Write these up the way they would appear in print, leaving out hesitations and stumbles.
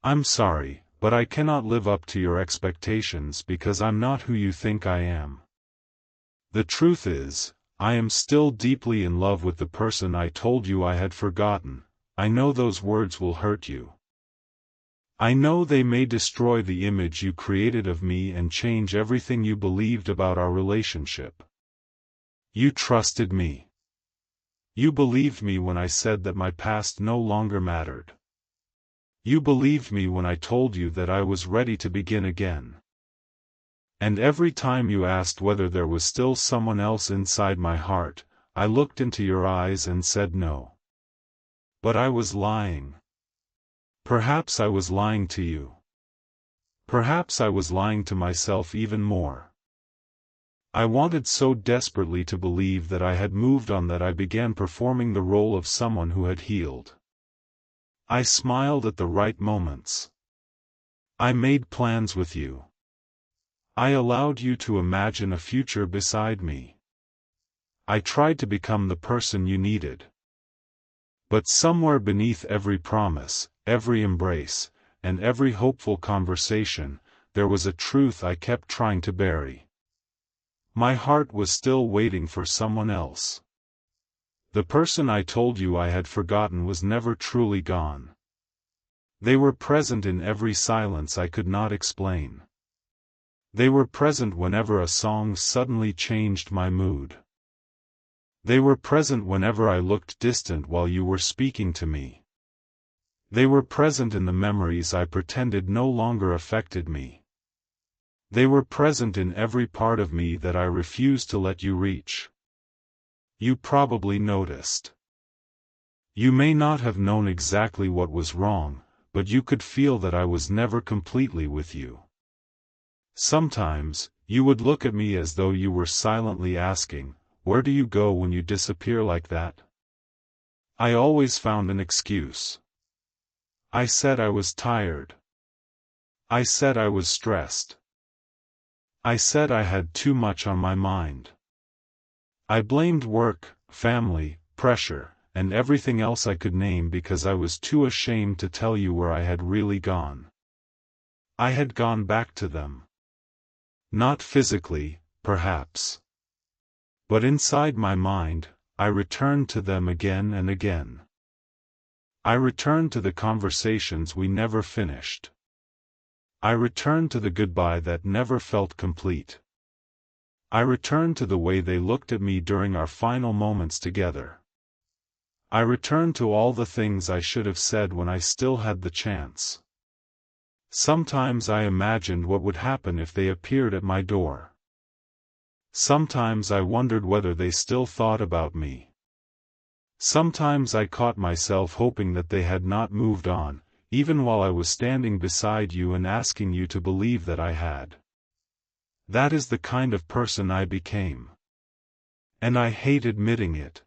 I'm sorry, but I cannot live up to your expectations because I'm not who you think I am. The truth is, I am still deeply in love with the person I told you I had forgotten. I know those words will hurt you. I know they may destroy the image you created of me and change everything you believed about our relationship. You trusted me. You believed me when I said that my past no longer mattered. You believed me when I told you that I was ready to begin again. And every time you asked whether there was still someone else inside my heart, I looked into your eyes and said no. But I was lying. Perhaps I was lying to you. Perhaps I was lying to myself even more. I wanted so desperately to believe that I had moved on that I began performing the role of someone who had healed. I smiled at the right moments. I made plans with you. I allowed you to imagine a future beside me. I tried to become the person you needed. But somewhere beneath every promise, every embrace, and every hopeful conversation, there was a truth I kept trying to bury. My heart was still waiting for someone else. The person I told you I had forgotten was never truly gone. They were present in every silence I could not explain. They were present whenever a song suddenly changed my mood. They were present whenever I looked distant while you were speaking to me. They were present in the memories I pretended no longer affected me. They were present in every part of me that I refused to let you reach. You probably noticed. You may not have known exactly what was wrong, but you could feel that I was never completely with you. Sometimes, you would look at me as though you were silently asking, "Where do you go when you disappear like that?" I always found an excuse. I said I was tired. I said I was stressed. I said I had too much on my mind. I blamed work, family, pressure, and everything else I could name because I was too ashamed to tell you where I had really gone. I had gone back to them. Not physically, perhaps. But inside my mind, I returned to them again and again. I returned to the conversations we never finished. I returned to the goodbye that never felt complete. I returned to the way they looked at me during our final moments together. I returned to all the things I should have said when I still had the chance. Sometimes I imagined what would happen if they appeared at my door. Sometimes I wondered whether they still thought about me. Sometimes I caught myself hoping that they had not moved on, even while I was standing beside you and asking you to believe that I had. That is the kind of person I became. And I hate admitting it.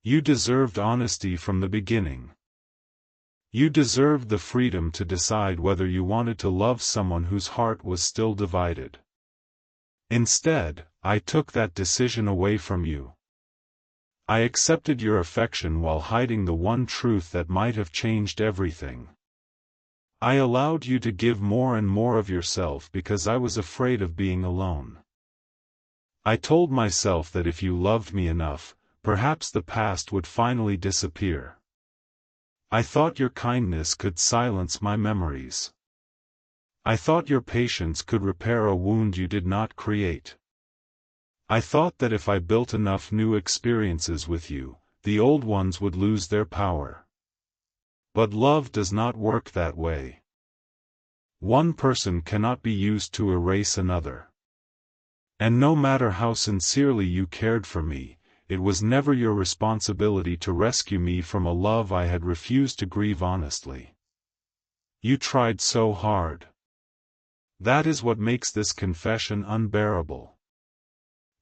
You deserved honesty from the beginning. You deserved the freedom to decide whether you wanted to love someone whose heart was still divided. Instead, I took that decision away from you. I accepted your affection while hiding the one truth that might have changed everything. I allowed you to give more and more of yourself because I was afraid of being alone. I told myself that if you loved me enough, perhaps the past would finally disappear. I thought your kindness could silence my memories. I thought your patience could repair a wound you did not create. I thought that if I built enough new experiences with you, the old ones would lose their power. But love does not work that way. One person cannot be used to erase another. And no matter how sincerely you cared for me, it was never your responsibility to rescue me from a love I had refused to grieve honestly. You tried so hard. That is what makes this confession unbearable.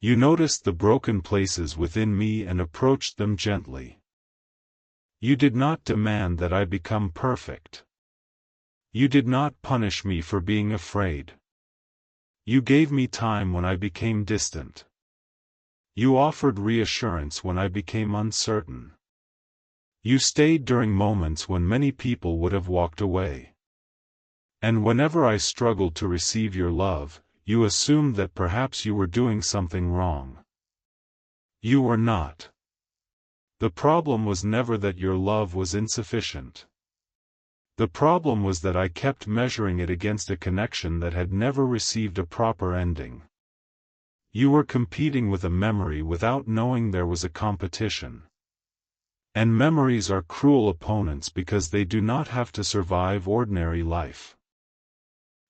You noticed the broken places within me and approached them gently. You did not demand that I become perfect. You did not punish me for being afraid. You gave me time when I became distant. You offered reassurance when I became uncertain. You stayed during moments when many people would have walked away. And whenever I struggled to receive your love, you assumed that perhaps you were doing something wrong. You were not. The problem was never that your love was insufficient. The problem was that I kept measuring it against a connection that had never received a proper ending. You were competing with a memory without knowing there was a competition. And memories are cruel opponents because they do not have to survive ordinary life.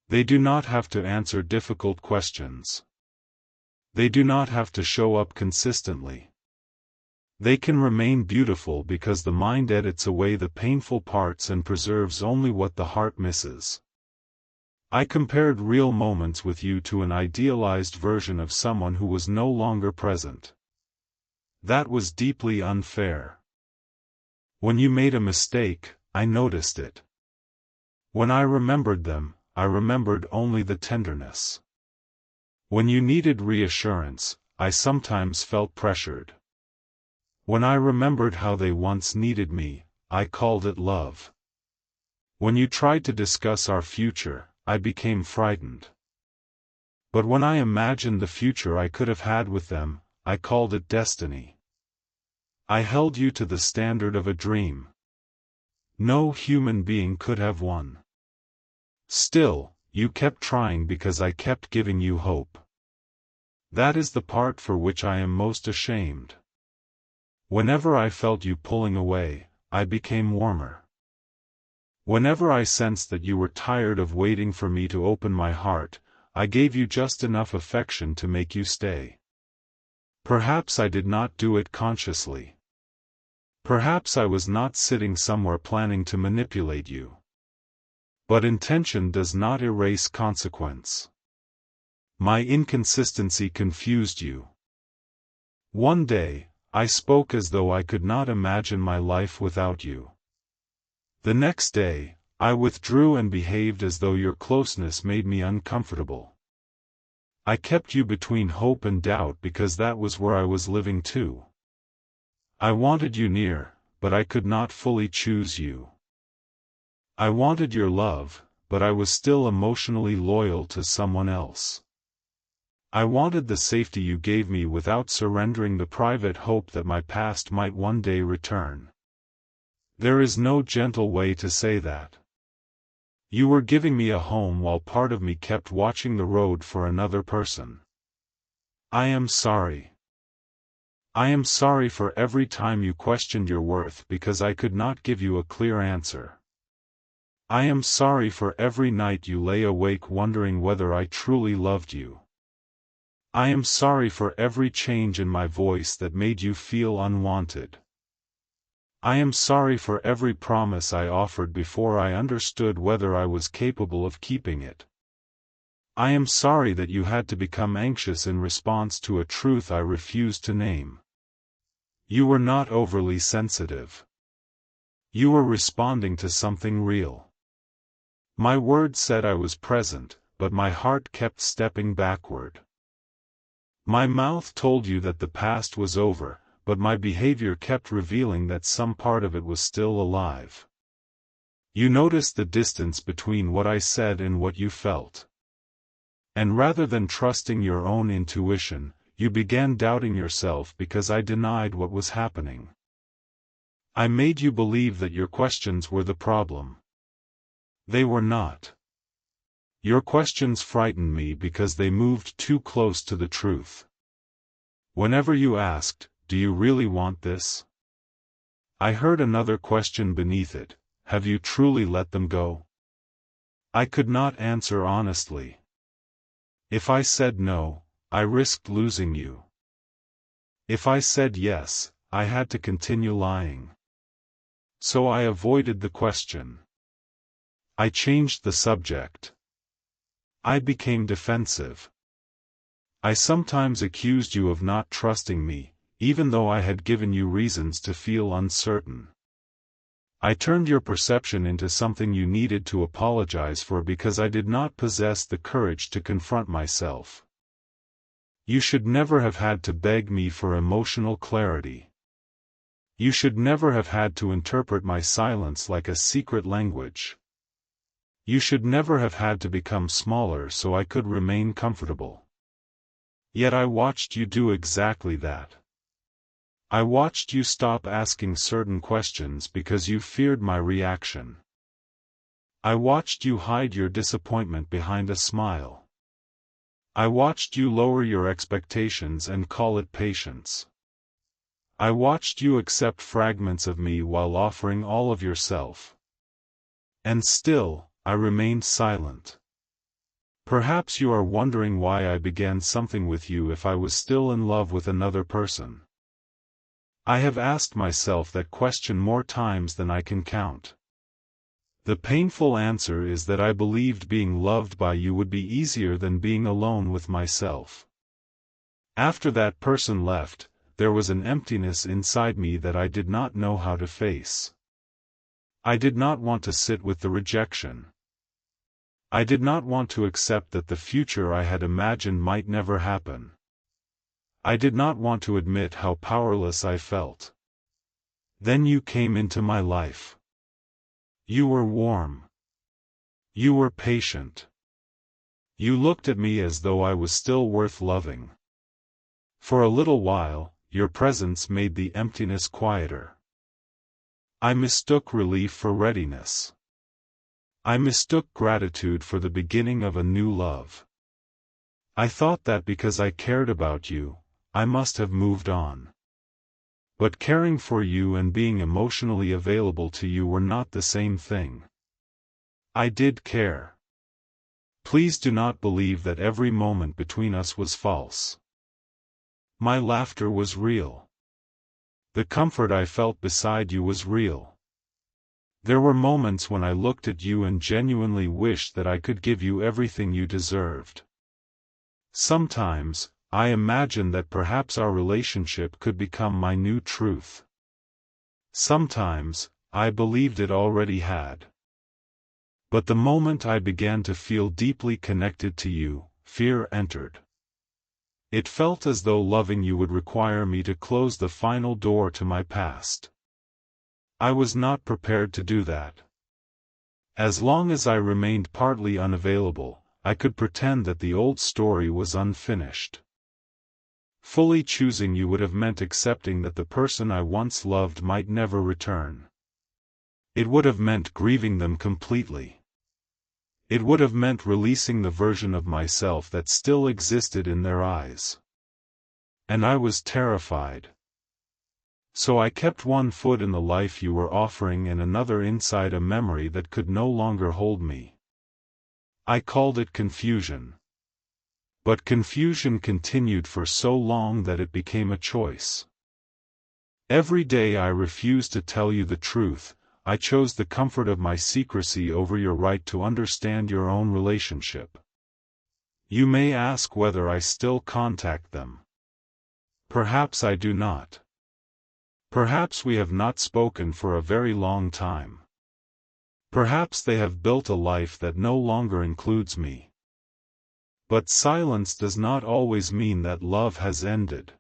They do not have to answer difficult questions. They do not have to show up consistently. They can remain beautiful because the mind edits away the painful parts and preserves only what the heart misses. I compared real moments with you to an idealized version of someone who was no longer present. That was deeply unfair. When you made a mistake, I noticed it. When I remembered them, I remembered only the tenderness. When you needed reassurance, I sometimes felt pressured. When I remembered how they once needed me, I called it love. When you tried to discuss our future, I became frightened. But when I imagined the future I could have had with them, I called it destiny. I held you to the standard of a dream. No human being could have won. Still, you kept trying because I kept giving you hope. That is the part for which I am most ashamed. Whenever I felt you pulling away, I became warmer. Whenever I sensed that you were tired of waiting for me to open my heart, I gave you just enough affection to make you stay. Perhaps I did not do it consciously. Perhaps I was not sitting somewhere planning to manipulate you. But intention does not erase consequence. My inconsistency confused you. One day, I spoke as though I could not imagine my life without you. The next day, I withdrew and behaved as though your closeness made me uncomfortable. I kept you between hope and doubt because that was where I was living too. I wanted you near, but I could not fully choose you. I wanted your love, but I was still emotionally loyal to someone else. I wanted the safety you gave me without surrendering the private hope that my past might one day return. There is no gentle way to say that. You were giving me a home while part of me kept watching the road for another person. I am sorry. I am sorry for every time you questioned your worth because I could not give you a clear answer. I am sorry for every night you lay awake wondering whether I truly loved you. I am sorry for every change in my voice that made you feel unwanted. I am sorry for every promise I offered before I understood whether I was capable of keeping it. I am sorry that you had to become anxious in response to a truth I refused to name. You were not overly sensitive. You were responding to something real. My words said I was present, but my heart kept stepping backward. My mouth told you that the past was over, but my behavior kept revealing that some part of it was still alive. You noticed the distance between what I said and what you felt. And rather than trusting your own intuition, you began doubting yourself because I denied what was happening. I made you believe that your questions were the problem. They were not. Your questions frightened me because they moved too close to the truth. Whenever you asked, "Do you really want this?" I heard another question beneath it, "Have you truly let them go?" I could not answer honestly. If I said no, I risked losing you. If I said yes, I had to continue lying. So I avoided the question. I changed the subject. I became defensive. I sometimes accused you of not trusting me, even though I had given you reasons to feel uncertain. I turned your perception into something you needed to apologize for because I did not possess the courage to confront myself. You should never have had to beg me for emotional clarity. You should never have had to interpret my silence like a secret language. You should never have had to become smaller so I could remain comfortable. Yet I watched you do exactly that. I watched you stop asking certain questions because you feared my reaction. I watched you hide your disappointment behind a smile. I watched you lower your expectations and call it patience. I watched you accept fragments of me while offering all of yourself. And still, I remained silent. Perhaps you are wondering why I began something with you if I was still in love with another person. I have asked myself that question more times than I can count. The painful answer is that I believed being loved by you would be easier than being alone with myself. After that person left, there was an emptiness inside me that I did not know how to face. I did not want to sit with the rejection. I did not want to accept that the future I had imagined might never happen. I did not want to admit how powerless I felt. Then you came into my life. You were warm. You were patient. You looked at me as though I was still worth loving. For a little while, your presence made the emptiness quieter. I mistook relief for readiness. I mistook gratitude for the beginning of a new love. I thought that because I cared about you, I must have moved on. But caring for you and being emotionally available to you were not the same thing. I did care. Please do not believe that every moment between us was false. My laughter was real. The comfort I felt beside you was real. There were moments when I looked at you and genuinely wished that I could give you everything you deserved. Sometimes, I imagined that perhaps our relationship could become my new truth. Sometimes, I believed it already had. But the moment I began to feel deeply connected to you, fear entered. It felt as though loving you would require me to close the final door to my past. I was not prepared to do that. As long as I remained partly unavailable, I could pretend that the old story was unfinished. Fully choosing you would have meant accepting that the person I once loved might never return. It would have meant grieving them completely. It would have meant releasing the version of myself that still existed in their eyes. And I was terrified. So I kept one foot in the life you were offering and another inside a memory that could no longer hold me. I called it confusion. But confusion continued for so long that it became a choice. Every day I refused to tell you the truth. I chose the comfort of my secrecy over your right to understand your own relationship. You may ask whether I still contact them. Perhaps I do not. Perhaps we have not spoken for a very long time. Perhaps they have built a life that no longer includes me. But silence does not always mean that love has ended.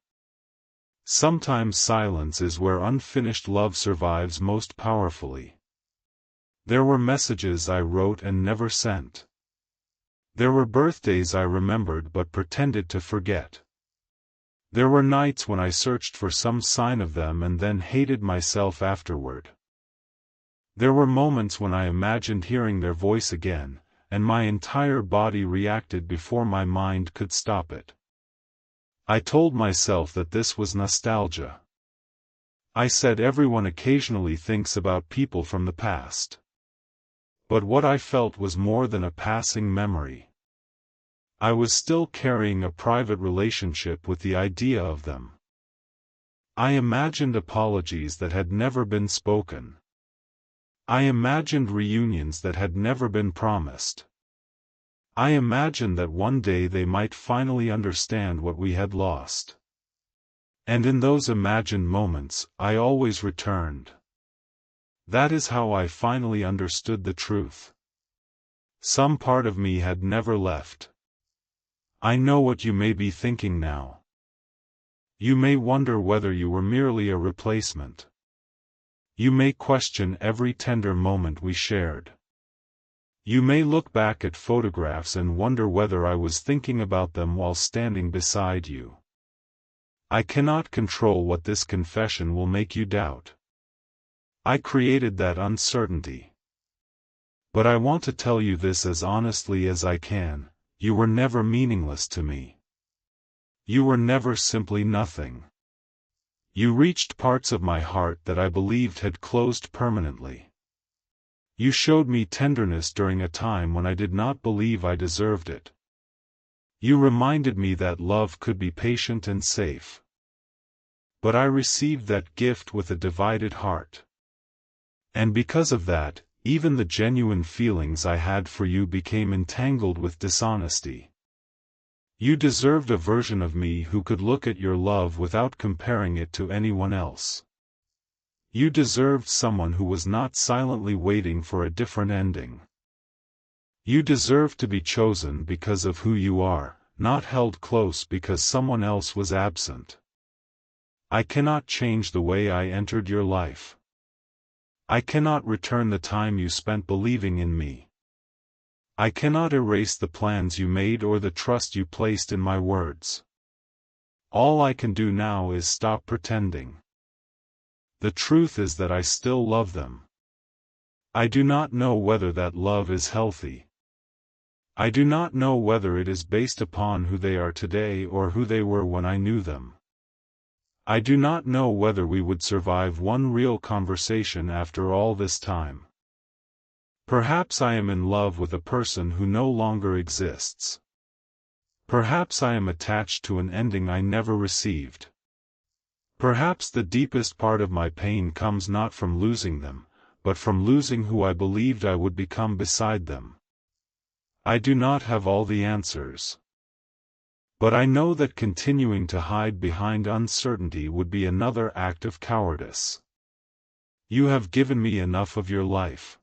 Sometimes silence is where unfinished love survives most powerfully. There were messages I wrote and never sent. There were birthdays I remembered but pretended to forget. There were nights when I searched for some sign of them and then hated myself afterward. There were moments when I imagined hearing their voice again, and my entire body reacted before my mind could stop it. I told myself that this was nostalgia. I said everyone occasionally thinks about people from the past. But what I felt was more than a passing memory. I was still carrying a private relationship with the idea of them. I imagined apologies that had never been spoken. I imagined reunions that had never been promised. I imagined that one day they might finally understand what we had lost. And in those imagined moments, I always returned. That is how I finally understood the truth. Some part of me had never left. I know what you may be thinking now. You may wonder whether you were merely a replacement. You may question every tender moment we shared. You may look back at photographs and wonder whether I was thinking about them while standing beside you. I cannot control what this confession will make you doubt. I created that uncertainty. But I want to tell you this as honestly as I can: you were never meaningless to me. You were never simply nothing. You reached parts of my heart that I believed had closed permanently. You showed me tenderness during a time when I did not believe I deserved it. You reminded me that love could be patient and safe. But I received that gift with a divided heart. And because of that, even the genuine feelings I had for you became entangled with dishonesty. You deserved a version of me who could look at your love without comparing it to anyone else. You deserved someone who was not silently waiting for a different ending. You deserved to be chosen because of who you are, not held close because someone else was absent. I cannot change the way I entered your life. I cannot return the time you spent believing in me. I cannot erase the plans you made or the trust you placed in my words. All I can do now is stop pretending. The truth is that I still love them. I do not know whether that love is healthy. I do not know whether it is based upon who they are today or who they were when I knew them. I do not know whether we would survive one real conversation after all this time. Perhaps I am in love with a person who no longer exists. Perhaps I am attached to an ending I never received. Perhaps the deepest part of my pain comes not from losing them, but from losing who I believed I would become beside them. I do not have all the answers. But I know that continuing to hide behind uncertainty would be another act of cowardice. You have given me enough of your life.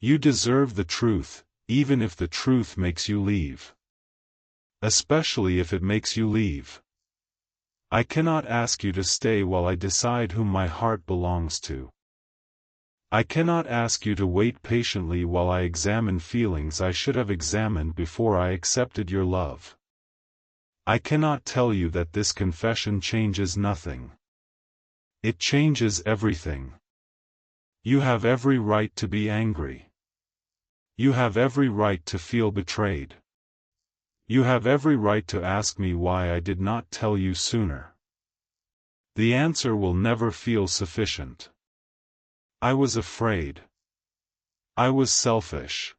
You deserve the truth, even if the truth makes you leave. Especially if it makes you leave. I cannot ask you to stay while I decide whom my heart belongs to. I cannot ask you to wait patiently while I examine feelings I should have examined before I accepted your love. I cannot tell you that this confession changes nothing. It changes everything. You have every right to be angry. You have every right to feel betrayed. You have every right to ask me why I did not tell you sooner. The answer will never feel sufficient. I was afraid. I was selfish.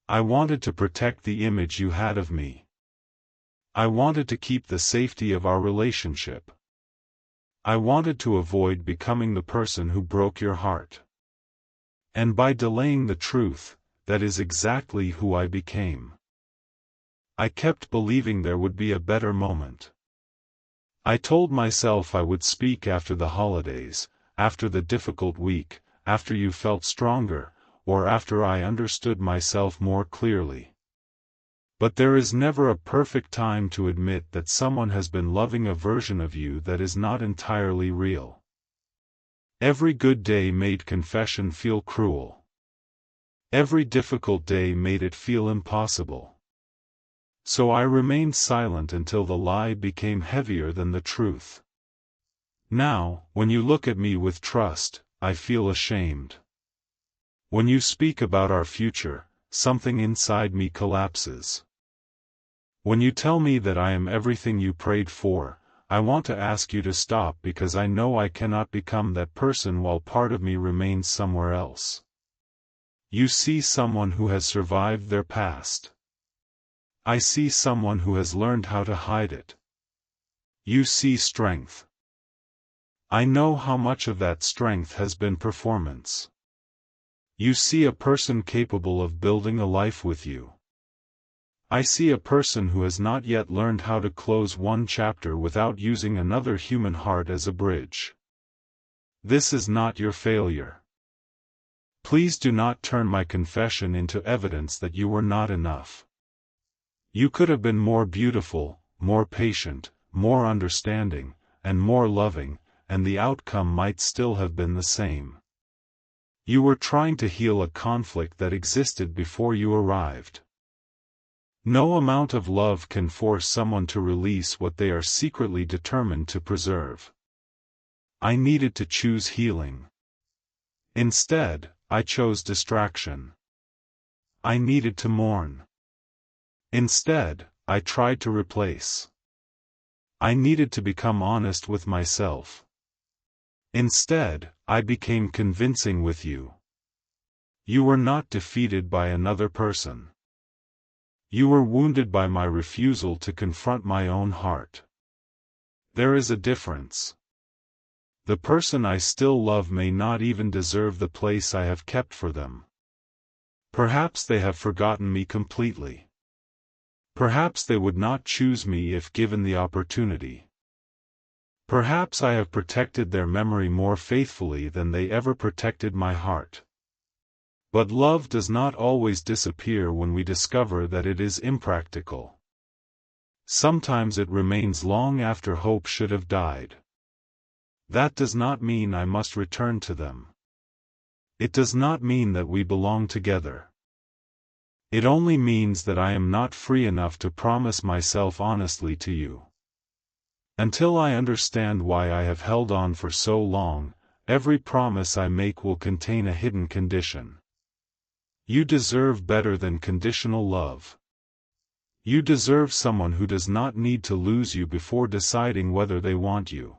I wanted to protect the image you had of me. I wanted to keep the safety of our relationship. I wanted to avoid becoming the person who broke your heart. And by delaying the truth, that is exactly who I became. I kept believing there would be a better moment. I told myself I would speak after the holidays, after the difficult week, after you felt stronger, or after I understood myself more clearly. But there is never a perfect time to admit that someone has been loving a version of you that is not entirely real. Every good day made confession feel cruel. Every difficult day made it feel impossible. So I remained silent until the lie became heavier than the truth. Now, when you look at me with trust, I feel ashamed. When you speak about our future, something inside me collapses. When you tell me that I am everything you prayed for, I want to ask you to stop because I know I cannot become that person while part of me remains somewhere else. You see someone who has survived their past. I see someone who has learned how to hide it. You see strength. I know how much of that strength has been performance. You see a person capable of building a life with you. I see a person who has not yet learned how to close one chapter without using another human heart as a bridge. This is not your failure. Please do not turn my confession into evidence that you were not enough. You could have been more beautiful, more patient, more understanding, and more loving, and the outcome might still have been the same. You were trying to heal a conflict that existed before you arrived. No amount of love can force someone to release what they are secretly determined to preserve. I needed to choose healing. Instead, I chose distraction. I needed to mourn. Instead, I tried to replace. I needed to become honest with myself. Instead, I became convincing with you. You were not defeated by another person. You were wounded by my refusal to confront my own heart. There is a difference. The person I still love may not even deserve the place I have kept for them. Perhaps they have forgotten me completely. Perhaps they would not choose me if given the opportunity. Perhaps I have protected their memory more faithfully than they ever protected my heart. But love does not always disappear when we discover that it is impractical. Sometimes it remains long after hope should have died. That does not mean I must return to them. It does not mean that we belong together. It only means that I am not free enough to promise myself honestly to you. Until I understand why I have held on for so long, every promise I make will contain a hidden condition. You deserve better than conditional love. You deserve someone who does not need to lose you before deciding whether they want you.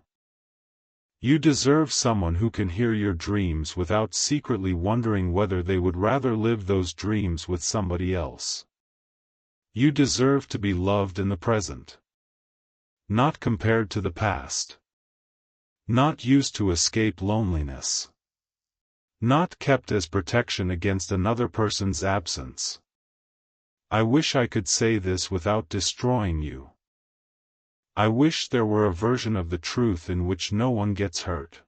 You deserve someone who can hear your dreams without secretly wondering whether they would rather live those dreams with somebody else. You deserve to be loved in the present. Not compared to the past. Not used to escape loneliness. Not kept as protection against another person's absence. I wish I could say this without destroying you. I wish there were a version of the truth in which no one gets hurt.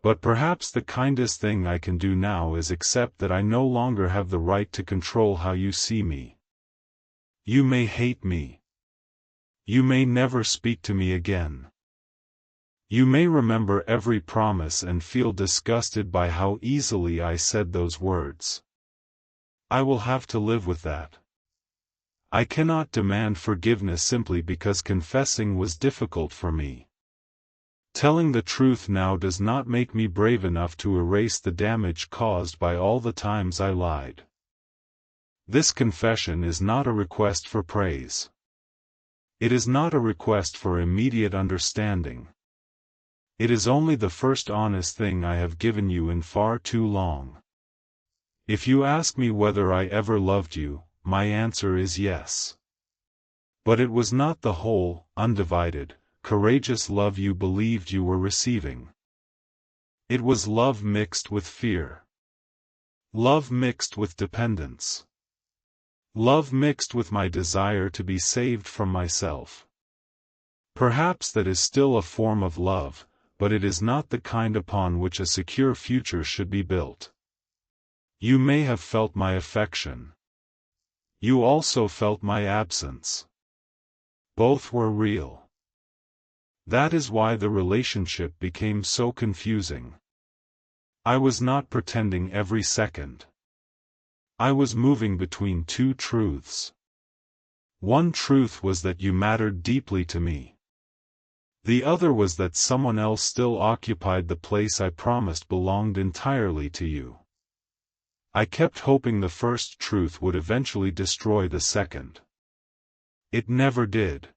But perhaps the kindest thing I can do now is accept that I no longer have the right to control how you see me. You may hate me. You may never speak to me again. You may remember every promise and feel disgusted by how easily I said those words. I will have to live with that. I cannot demand forgiveness simply because confessing was difficult for me. Telling the truth now does not make me brave enough to erase the damage caused by all the times I lied. This confession is not a request for praise. It is not a request for immediate understanding. It is only the first honest thing I have given you in far too long. If you ask me whether I ever loved you, my answer is yes. But it was not the whole, undivided, courageous love you believed you were receiving. It was love mixed with fear. Love mixed with dependence. Love mixed with my desire to be saved from myself. Perhaps that is still a form of love, but it is not the kind upon which a secure future should be built. You may have felt my affection. You also felt my absence. Both were real. That is why the relationship became so confusing. I was not pretending every second. I was moving between two truths. One truth was that you mattered deeply to me. The other was that someone else still occupied the place I promised belonged entirely to you. I kept hoping the first truth would eventually destroy the second. It never did.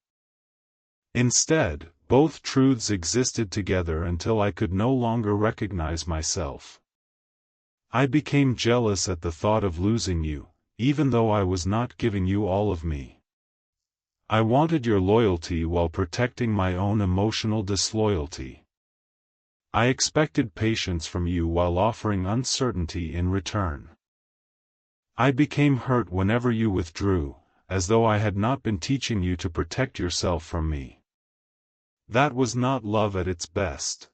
Instead, both truths existed together until I could no longer recognize myself. I became jealous at the thought of losing you, even though I was not giving you all of me. I wanted your loyalty while protecting my own emotional disloyalty. I expected patience from you while offering uncertainty in return. I became hurt whenever you withdrew, as though I had not been teaching you to protect yourself from me. That was not love at its best.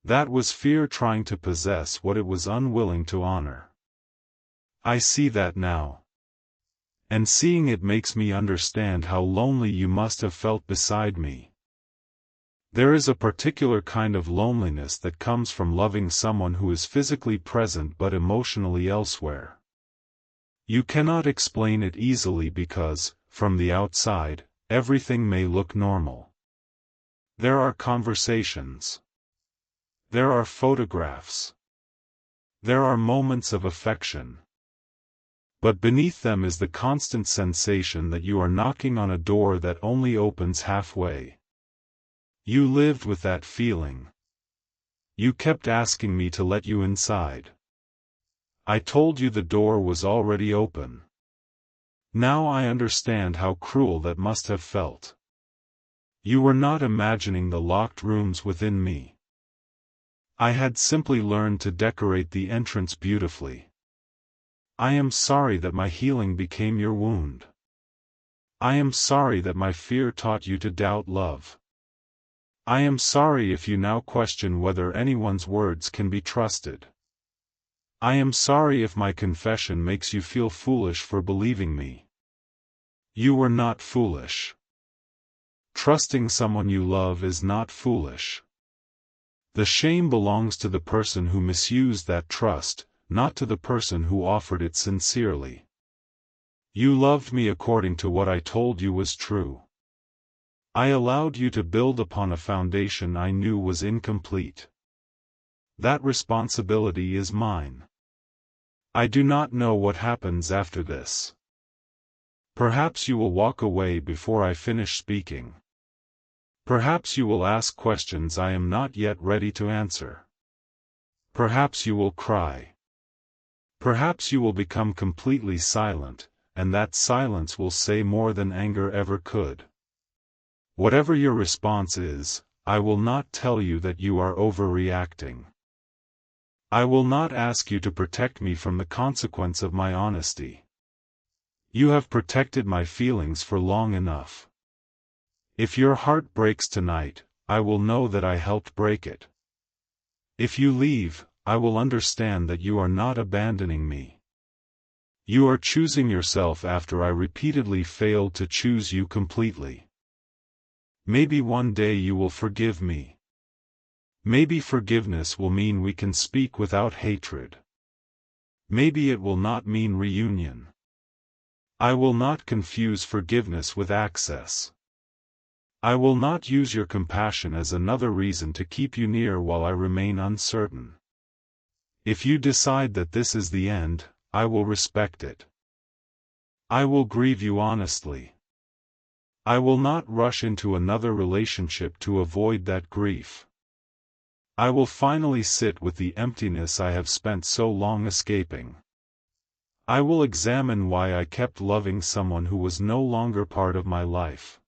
That was fear trying to possess what it was unwilling to honor. I see that now. And seeing it makes me understand how lonely you must have felt beside me. There is a particular kind of loneliness that comes from loving someone who is physically present but emotionally elsewhere. You cannot explain it easily because, from the outside, everything may look normal. There are conversations. There are photographs. There are moments of affection. But beneath them is the constant sensation that you are knocking on a door that only opens halfway. You lived with that feeling. You kept asking me to let you inside. I told you the door was already open. Now I understand how cruel that must have felt. You were not imagining the locked rooms within me. I had simply learned to decorate the entrance beautifully. I am sorry that my healing became your wound. I am sorry that my fear taught you to doubt love. I am sorry if you now question whether anyone's words can be trusted. I am sorry if my confession makes you feel foolish for believing me. You were not foolish. Trusting someone you love is not foolish. The shame belongs to the person who misused that trust, not to the person who offered it sincerely. You loved me according to what I told you was true. I allowed you to build upon a foundation I knew was incomplete. That responsibility is mine. I do not know what happens after this. Perhaps you will walk away before I finish speaking. Perhaps you will ask questions I am not yet ready to answer. Perhaps you will cry. Perhaps you will become completely silent, and that silence will say more than anger ever could. Whatever your response is, I will not tell you that you are overreacting. I will not ask you to protect me from the consequence of my honesty. You have protected my feelings for long enough. If your heart breaks tonight, I will know that I helped break it. If you leave, I will understand that you are not abandoning me. You are choosing yourself after I repeatedly failed to choose you completely. Maybe one day you will forgive me. Maybe forgiveness will mean we can speak without hatred. Maybe it will not mean reunion. I will not confuse forgiveness with access. I will not use your compassion as another reason to keep you near while I remain uncertain. If you decide that this is the end, I will respect it. I will grieve you honestly. I will not rush into another relationship to avoid that grief. I will finally sit with the emptiness I have spent so long escaping. I will examine why I kept loving someone who was no longer part of my life.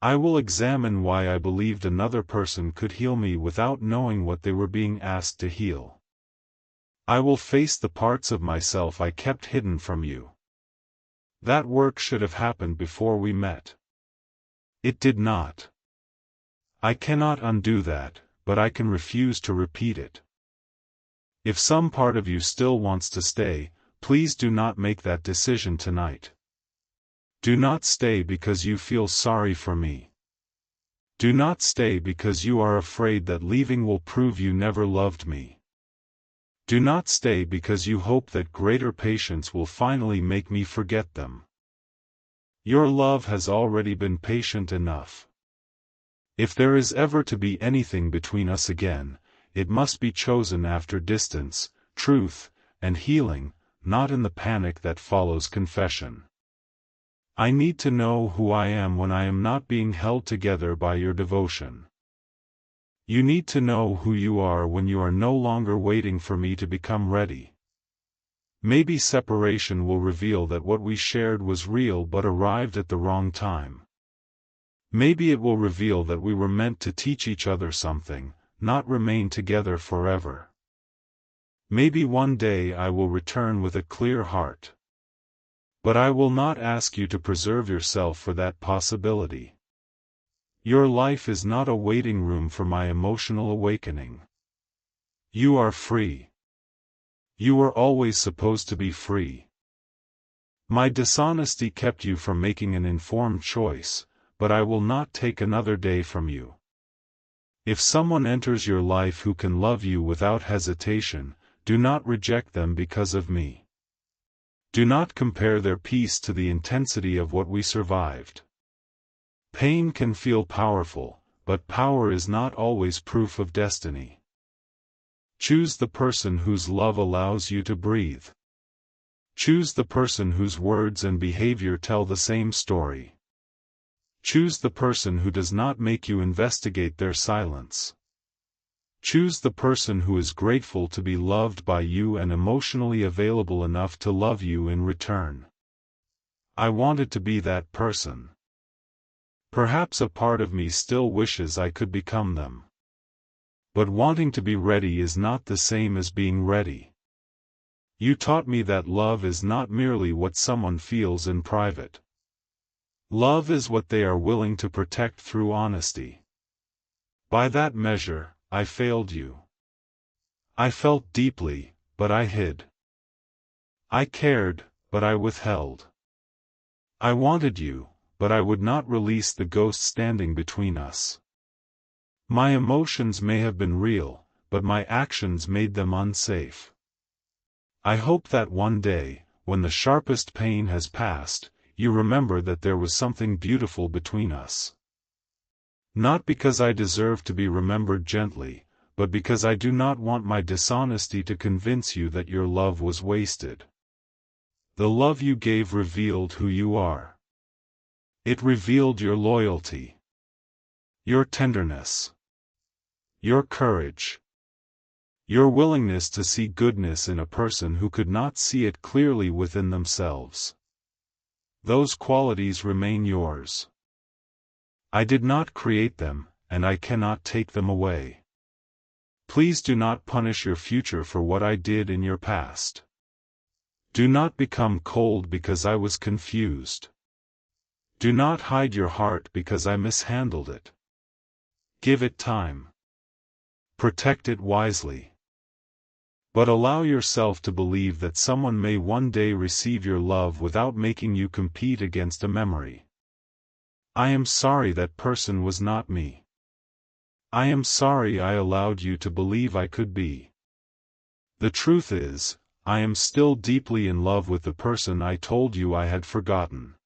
I will examine why I believed another person could heal me without knowing what they were being asked to heal. I will face the parts of myself I kept hidden from you. That work should have happened before we met. It did not. I cannot undo that, but I can refuse to repeat it. If some part of you still wants to stay, please do not make that decision tonight. Do not stay because you feel sorry for me. Do not stay because you are afraid that leaving will prove you never loved me. Do not stay because you hope that greater patience will finally make me forget them. Your love has already been patient enough. If there is ever to be anything between us again, it must be chosen after distance, truth, and healing, not in the panic that follows confession. I need to know who I am when I am not being held together by your devotion. You need to know who you are when you are no longer waiting for me to become ready. Maybe separation will reveal that what we shared was real but arrived at the wrong time. Maybe it will reveal that we were meant to teach each other something, not remain together forever. Maybe one day I will return with a clear heart. But I will not ask you to preserve yourself for that possibility. Your life is not a waiting room for my emotional awakening. You are free. You were always supposed to be free. My dishonesty kept you from making an informed choice, but I will not take another day from you. If someone enters your life who can love you without hesitation, do not reject them because of me. Do not compare their peace to the intensity of what we survived. Pain can feel powerful, but power is not always proof of destiny. Choose the person whose love allows you to breathe. Choose the person whose words and behavior tell the same story. Choose the person who does not make you investigate their silence. Choose the person who is grateful to be loved by you and emotionally available enough to love you in return. I wanted to be that person. Perhaps a part of me still wishes I could become them. But wanting to be ready is not the same as being ready. You taught me that love is not merely what someone feels in private. Love is what they are willing to protect through honesty. By that measure, I failed you. I felt deeply, but I hid. I cared, but I withheld. I wanted you, but I would not release the ghost standing between us. My emotions may have been real, but my actions made them unsafe. I hope that one day, when the sharpest pain has passed, you remember that there was something beautiful between us. Not because I deserve to be remembered gently, but because I do not want my dishonesty to convince you that your love was wasted. The love you gave revealed who you are. It revealed your loyalty, your tenderness, your courage, your willingness to see goodness in a person who could not see it clearly within themselves. Those qualities remain yours. I did not create them, and I cannot take them away. Please do not punish your future for what I did in your past. Do not become cold because I was confused. Do not hide your heart because I mishandled it. Give it time. Protect it wisely. But allow yourself to believe that someone may one day receive your love without making you compete against a memory. I am sorry that person was not me. I am sorry I allowed you to believe I could be. The truth is, I am still deeply in love with the person I told you I had forgotten.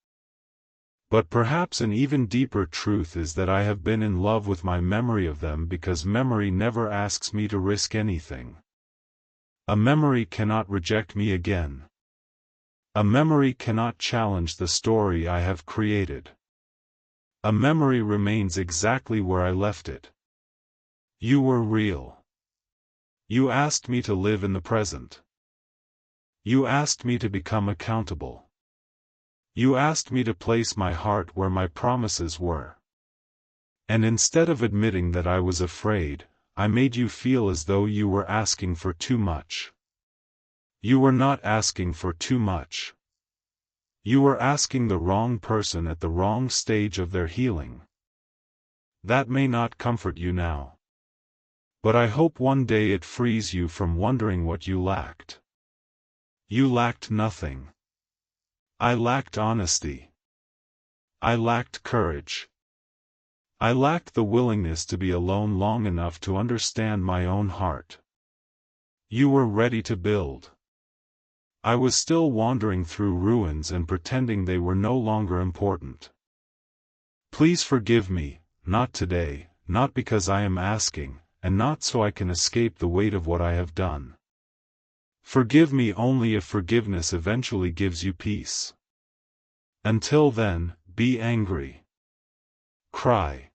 But perhaps an even deeper truth is that I have been in love with my memory of them because memory never asks me to risk anything. A memory cannot reject me again. A memory cannot challenge the story I have created. A memory remains exactly where I left it. You were real. You asked me to live in the present. You asked me to become accountable. You asked me to place my heart where my promises were. And instead of admitting that I was afraid, I made you feel as though you were asking for too much. You were not asking for too much. You were asking the wrong person at the wrong stage of their healing. That may not comfort you now. But I hope one day it frees you from wondering what you lacked. You lacked nothing. I lacked honesty. I lacked courage. I lacked the willingness to be alone long enough to understand my own heart. You were ready to build. I was still wandering through ruins and pretending they were no longer important. Please forgive me, not today, not because I am asking, and not so I can escape the weight of what I have done. Forgive me only if forgiveness eventually gives you peace. Until then, be angry. Cry.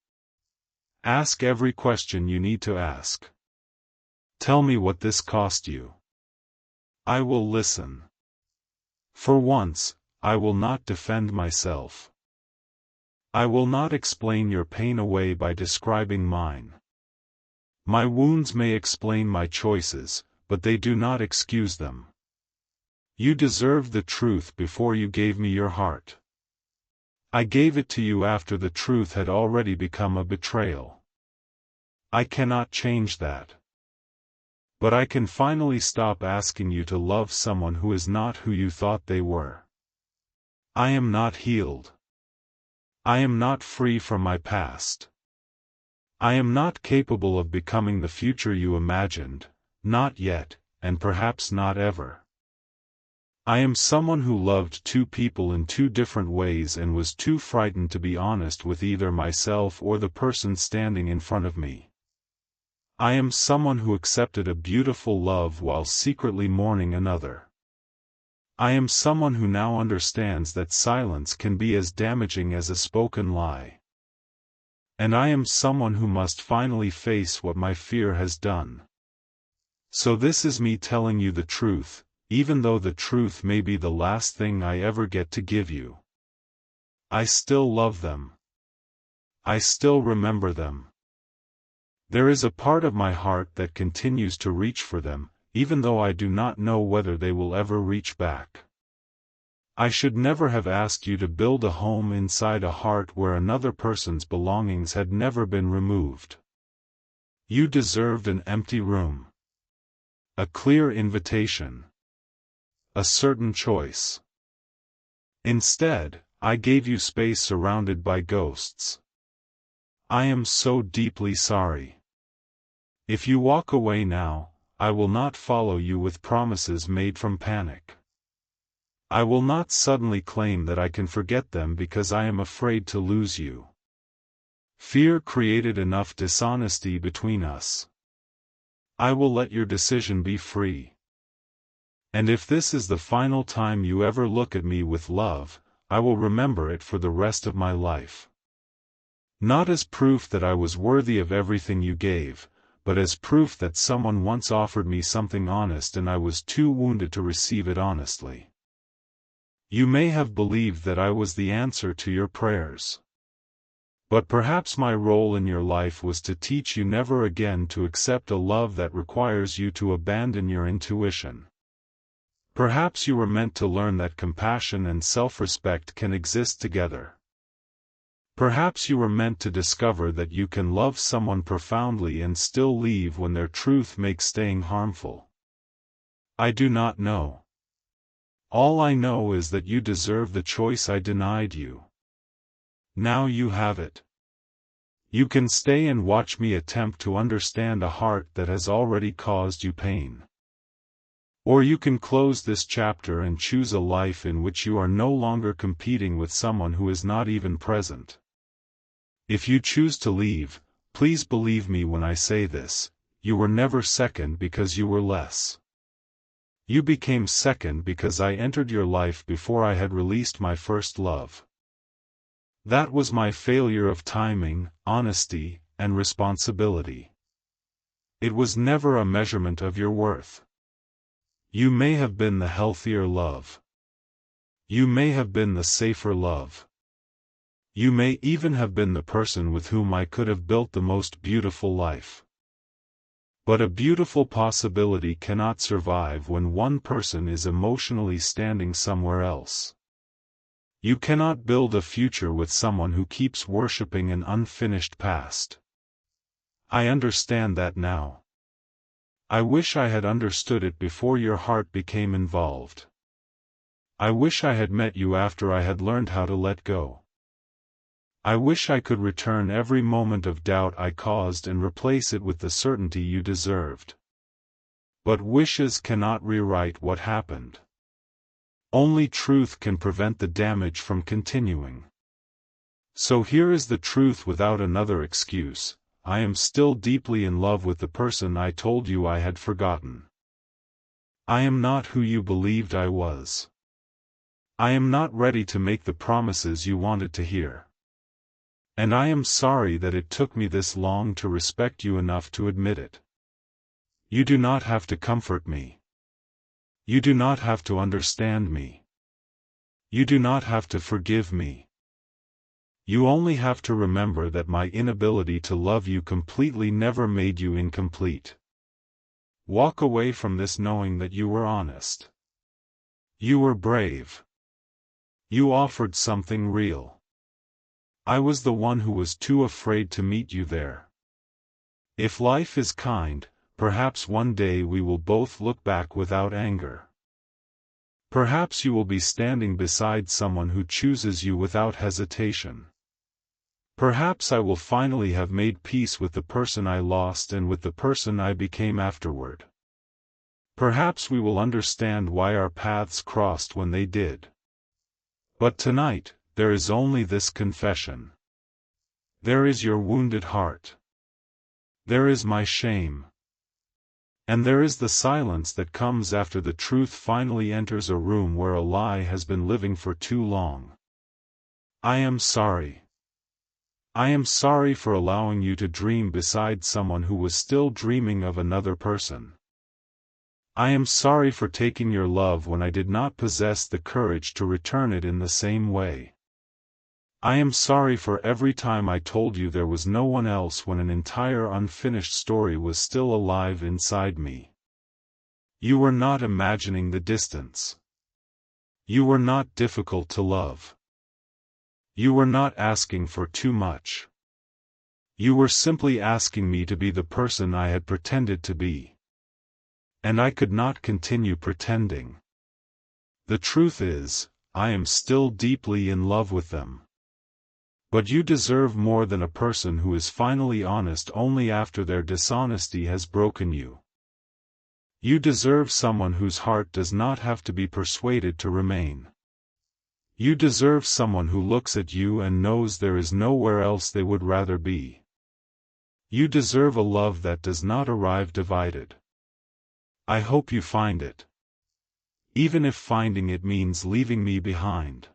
Ask every question you need to ask. Tell me what this cost you. I will listen. For once, I will not defend myself. I will not explain your pain away by describing mine. My wounds may explain my choices, but they do not excuse them. You deserved the truth before you gave me your heart. I gave it to you after the truth had already become a betrayal. I cannot change that. But I can finally stop asking you to love someone who is not who you thought they were. I am not healed. I am not free from my past. I am not capable of becoming the future you imagined, not yet, and perhaps not ever. I am someone who loved two people in two different ways and was too frightened to be honest with either myself or the person standing in front of me. I am someone who accepted a beautiful love while secretly mourning another. I am someone who now understands that silence can be as damaging as a spoken lie. And I am someone who must finally face what my fear has done. So this is me telling you the truth, even though the truth may be the last thing I ever get to give you. I still love them. I still remember them. There is a part of my heart that continues to reach for them, even though I do not know whether they will ever reach back. I should never have asked you to build a home inside a heart where another person's belongings had never been removed. You deserved an empty room. A clear invitation. A certain choice. Instead, I gave you space surrounded by ghosts. I am so deeply sorry. If you walk away now, I will not follow you with promises made from panic. I will not suddenly claim that I can forget them because I am afraid to lose you. Fear created enough dishonesty between us. I will let your decision be free. And if this is the final time you ever look at me with love, I will remember it for the rest of my life. Not as proof that I was worthy of everything you gave, but as proof that someone once offered me something honest and I was too wounded to receive it honestly. You may have believed that I was the answer to your prayers. But perhaps my role in your life was to teach you never again to accept a love that requires you to abandon your intuition. Perhaps you were meant to learn that compassion and self-respect can exist together. Perhaps you were meant to discover that you can love someone profoundly and still leave when their truth makes staying harmful. I do not know. All I know is that you deserve the choice I denied you. Now you have it. You can stay and watch me attempt to understand a heart that has already caused you pain. Or you can close this chapter and choose a life in which you are no longer competing with someone who is not even present. If you choose to leave, please believe me when I say this, you were never second because you were less. You became second because I entered your life before I had released my first love. That was my failure of timing, honesty, and responsibility. It was never a measurement of your worth. You may have been the healthier love. You may have been the safer love. You may even have been the person with whom I could have built the most beautiful life. But a beautiful possibility cannot survive when one person is emotionally standing somewhere else. You cannot build a future with someone who keeps worshipping an unfinished past. I understand that now. I wish I had understood it before your heart became involved. I wish I had met you after I had learned how to let go. I wish I could return every moment of doubt I caused and replace it with the certainty you deserved. But wishes cannot rewrite what happened. Only truth can prevent the damage from continuing. So here is the truth without another excuse. I am still deeply in love with the person I told you I had forgotten. I am not who you believed I was. I am not ready to make the promises you wanted to hear. And I am sorry that it took me this long to respect you enough to admit it. You do not have to comfort me. You do not have to understand me. You do not have to forgive me. You only have to remember that my inability to love you completely never made you incomplete. Walk away from this knowing that you were honest. You were brave. You offered something real. I was the one who was too afraid to meet you there. If life is kind, perhaps one day we will both look back without anger. Perhaps you will be standing beside someone who chooses you without hesitation. Perhaps I will finally have made peace with the person I lost and with the person I became afterward. Perhaps we will understand why our paths crossed when they did. But tonight, there is only this confession. There is your wounded heart. There is my shame. And there is the silence that comes after the truth finally enters a room where a lie has been living for too long. I am sorry. I am sorry for allowing you to dream beside someone who was still dreaming of another person. I am sorry for taking your love when I did not possess the courage to return it in the same way. I am sorry for every time I told you there was no one else when an entire unfinished story was still alive inside me. You were not imagining the distance. You were not difficult to love. You were not asking for too much. You were simply asking me to be the person I had pretended to be. And I could not continue pretending. The truth is, I am still deeply in love with them. But you deserve more than a person who is finally honest only after their dishonesty has broken you. You deserve someone whose heart does not have to be persuaded to remain. You deserve someone who looks at you and knows there is nowhere else they would rather be. You deserve a love that does not arrive divided. I hope you find it. Even if finding it means leaving me behind.